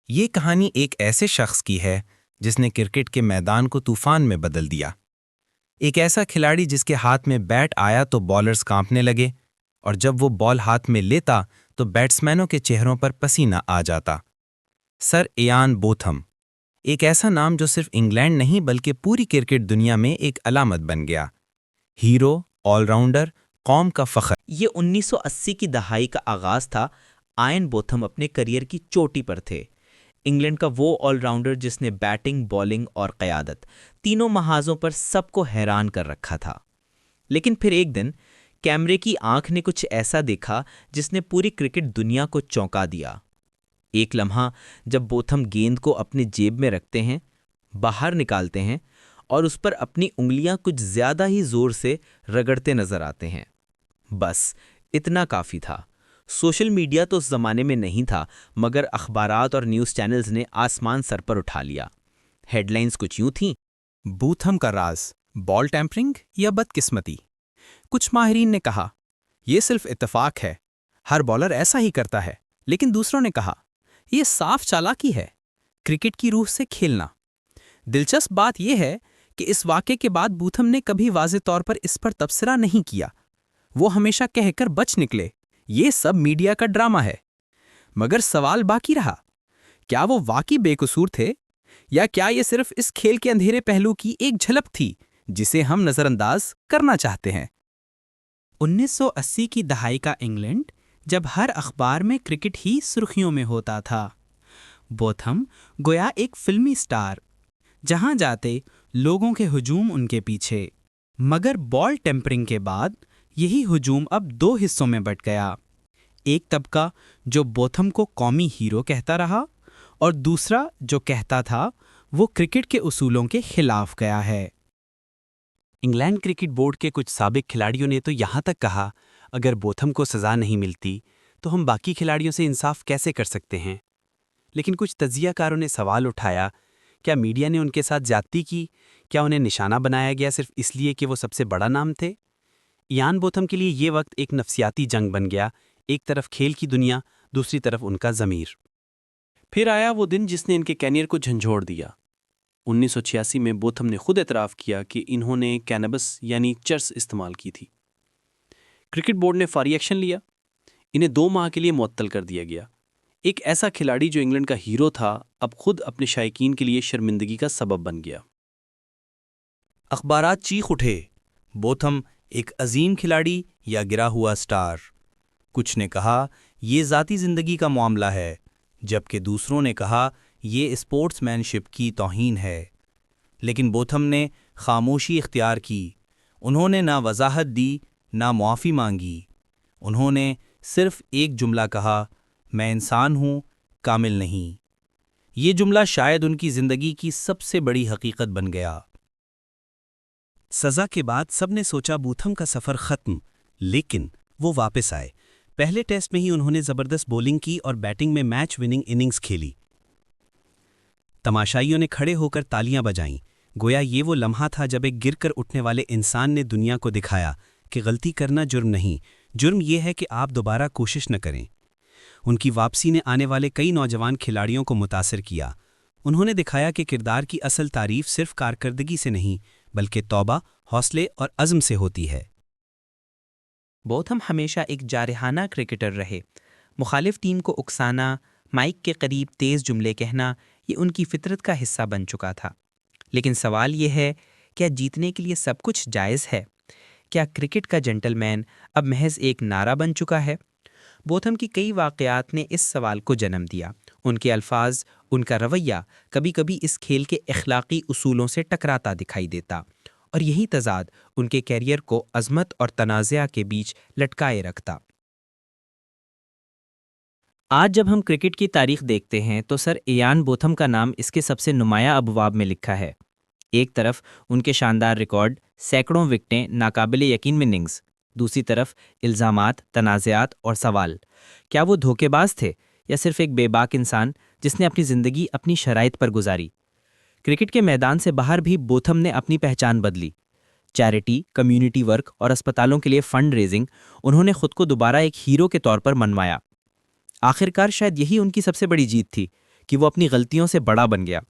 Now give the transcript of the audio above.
یہ کہانی ایک ایسے شخص کی ہے جس نے کرکٹ کے میدان کو طوفان میں بدل دیا۔ ایک ایسا کھلاڑی جس کے ہاتھ میں بیٹ آیا تو بالرز کانپنے لگے، اور جب وہ بال ہاتھ میں لیتا تو بیٹسمینوں کے چہروں پر پسینہ آ جاتا۔ سر ایان بوتھم، ایک ایسا نام جو صرف انگلینڈ نہیں بلکہ پوری کرکٹ دنیا میں ایک علامت بن گیا۔ ہیرو، آل راؤنڈر، قوم کا فخر۔ یہ 1980 کی دہائی کا آغاز تھا۔ آئن بوتھم اپنے کریئر کی چوٹی پر تھے، انگلینڈ کا وہ آل راؤنڈر جس نے بیٹنگ، بالنگ اور قیادت تینوں محاذوں پر سب کو حیران کر رکھا تھا۔ لیکن پھر ایک دن کیمرے کی آنکھ نے کچھ ایسا دیکھا جس نے پوری کرکٹ دنیا کو چونکا دیا۔ ایک لمحہ جب بوتھم گیند کو اپنی جیب میں رکھتے ہیں، باہر نکالتے ہیں اور اس پر اپنی انگلیاں کچھ زیادہ ہی زور سے رگڑتے نظر آتے ہیں۔ بس اتنا کافی تھا۔ سوشل میڈیا تو اس زمانے میں نہیں تھا، مگر اخبارات اور نیوز چینلز نے آسمان سر پر اٹھا لیا۔ ہیڈ لائنز کچھ یوں تھیں: بوتھم کا راز، بال ٹیمپرنگ یا بدقسمتی؟ کچھ ماہرین نے کہا یہ صرف اتفاق ہے، ہر بالر ایسا ہی کرتا ہے، لیکن دوسروں نے کہا یہ صاف چالاکی ہے، کرکٹ کی روح سے کھیلنا۔ دلچسپ بات یہ ہے کہ اس واقعے کے بعد بوتھم نے کبھی واضح طور پر اس پر تبصرہ نہیں کیا۔ وہ ہمیشہ کہہ کر بچ نکلے یہ سب میڈیا کا ڈرامہ ہے۔ مگر سوال باقی رہا، کیا وہ واقعی بے قصور تھے، یا کیا یہ صرف اس کھیل کے اندھیرے پہلو کی ایک جھلک تھی جسے ہم نظر انداز کرنا چاہتے ہیں؟ 1980 کی دہائی کا انگلینڈ، جب ہر اخبار میں کرکٹ ہی سرخیوں میں ہوتا تھا۔ بوتھم گویا ایک فلمی سٹار، جہاں جاتے لوگوں کے ہجوم ان کے پیچھے۔ مگر بال ٹیمپرنگ کے بعد یہی ہجوم اب دو حصوں میں بٹ گیا۔ ایک طبقہ جو بوتھم کو قومی ہیرو کہتا رہا، اور دوسرا جو کہتا تھا وہ کرکٹ کے اصولوں کے خلاف گیا ہے۔ انگلینڈ کرکٹ بورڈ کے کچھ سابق کھلاڑیوں نے تو یہاں تک کہا اگر بوتھم کو سزا نہیں ملتی تو ہم باقی کھلاڑیوں سے انصاف کیسے کر سکتے ہیں؟ لیکن کچھ تجزیہ کاروں نے سوال اٹھایا، کیا میڈیا نے ان کے ساتھ زیادتی کی؟ کیا انہیں نشانہ بنایا گیا صرف اس لیے کہ وہ سب سے بڑا نام تھے؟ ایان بوتھم کے لیے یہ وقت ایک نفسیاتی جنگ بن گیا، ایک طرف کھیل کی دنیا، دوسری طرف ان کا ضمیر۔ پھر آیا وہ دن جس نے ان کے کیریئر کو جھنجھوڑ دیا۔ 1986 میں بوتھم نے خود اعتراف کیا کہ انہوں نے کینبس یعنی چرس استعمال کی تھی۔ کرکٹ بورڈ نے فوری ایکشن لیا، انہیں 2 ماہ کے لیے معطل کر دیا گیا۔ ایک ایسا کھلاڑی جو انگلینڈ کا ہیرو تھا، اب خود اپنے شائقین کے لیے شرمندگی کا سبب بن گیا۔ اخبارات چیخ اٹھے، بوتھم ایک عظیم کھلاڑی یا گرا ہوا سٹار۔ کچھ نے کہا یہ ذاتی زندگی کا معاملہ ہے، جبکہ دوسروں نے کہا یہ اسپورٹس مین شپ کی توہین ہے۔ لیکن بوتھم نے خاموشی اختیار کی۔ انہوں نے نہ وضاحت دی، نہ معافی مانگی۔ انہوں نے صرف ایک جملہ کہا، میں انسان ہوں، کامل نہیں۔ یہ جملہ شاید ان کی زندگی کی سب سے بڑی حقیقت بن گیا۔ سزا کے بعد سب نے سوچا بوتھم کا سفر ختم، لیکن وہ واپس آئے۔ پہلے ٹیسٹ میں ہی انہوں نے زبردست بولنگ کی اور بیٹنگ میں میچ وننگ اننگز کھیلی۔ تماشائیوں نے کھڑے ہو کر تالیاں بجائیں، گویا یہ وہ لمحہ تھا جب ایک گر کر اٹھنے والے انسان نے دنیا کو دکھایا کہ غلطی کرنا جرم نہیں، جرم یہ ہے کہ آپ دوبارہ کوشش نہ کریں۔ ان کی واپسی نے آنے والے کئی نوجوان کھلاڑیوں کو متاثر کیا۔ انہوں نے دکھایا کہ کردار کی اصل تعریف صرف کارکردگی سے نہیں بلکہ توبہ، حوصلے اور عزم سے ہوتی ہے۔ بوتھم ہمیشہ ایک جارحانہ کرکٹر رہے۔ مخالف ٹیم کو اکسانا، مائک کے قریب تیز جملے کہنا، یہ ان کی فطرت کا حصہ بن چکا تھا۔ لیکن سوال یہ ہے، کیا جیتنے کے لیے سب کچھ جائز ہے؟ کیا کرکٹ کا جنٹل مین اب محض ایک نعرہ بن چکا ہے؟ بوتھم کی کئی واقعات نے اس سوال کو جنم دیا۔ ان کے الفاظ، ان کا رویہ کبھی کبھی اس کھیل کے اخلاقی اصولوں سے ٹکراتا دکھائی دیتا، اور یہی تضاد ان کے کیریئر کو عظمت اور تنازعہ کے بیچ لٹکائے رکھتا۔ آج جب ہم کرکٹ کی تاریخ دیکھتے ہیں تو سر ایان بوتھم کا نام اس کے سب سے نمایاں ابواب میں لکھا ہے۔ ایک طرف ان کے شاندار ریکارڈ، سینکڑوں وکٹیں، ناقابل یقین اننگز، دوسری طرف الزامات، تنازعات اور سوال، کیا وہ دھوکے باز تھے یا صرف ایک بے باک انسان جس نے اپنی زندگی اپنی شرائط پر گزاری؟ کرکٹ کے میدان سے باہر بھی بوتھم نے اپنی پہچان بدلی۔ چیریٹی، کمیونٹی ورک اور اسپتالوں کے لیے فنڈ ریزنگ، انہوں نے خود کو دوبارہ ایک ہیرو کے طور پر منوایا۔ آخرکار شاید یہی ان کی سب سے بڑی جیت تھی کہ وہ اپنی غلطیوں سے بڑا بن گیا.